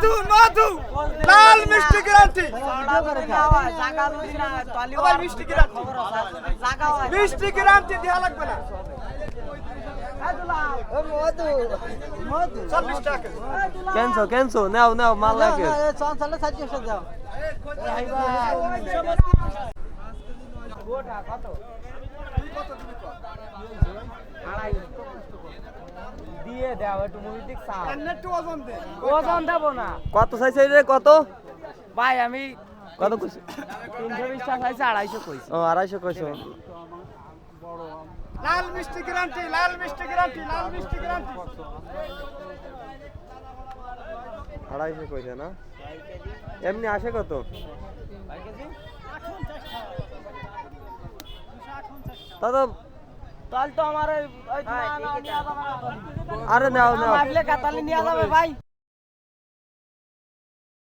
মধু মধু লাল মিষ্টি গ্যারান্টি মিষ্টি গ্যারান্টি মিষ্টি গ্যারান্টি দেওয়া লাগবে না মধু মধু 40 টাকা ক্যান্সো নাও নাও মাল লাগে চলে সাজিয়ে দাও দিয়ে দাও একটু মুভিটিক চাও একটু ওজন দে ওজন দেব না কত চাইছে রে কত ভাই আমি কত কইছ 320 টাকা চাইছি 250 কইছি ও 250 কইছো লাল মিষ্টি গ্যারান্টি লাল মিষ্টি গ্যারান্টি লাল মিষ্টি গ্যারান্টি 250 কইছে না এমনি আসে কত দাদা তাহলে তো আমার ওই আরে নাও নাও কাতালি নিয়ে যাবে ভাই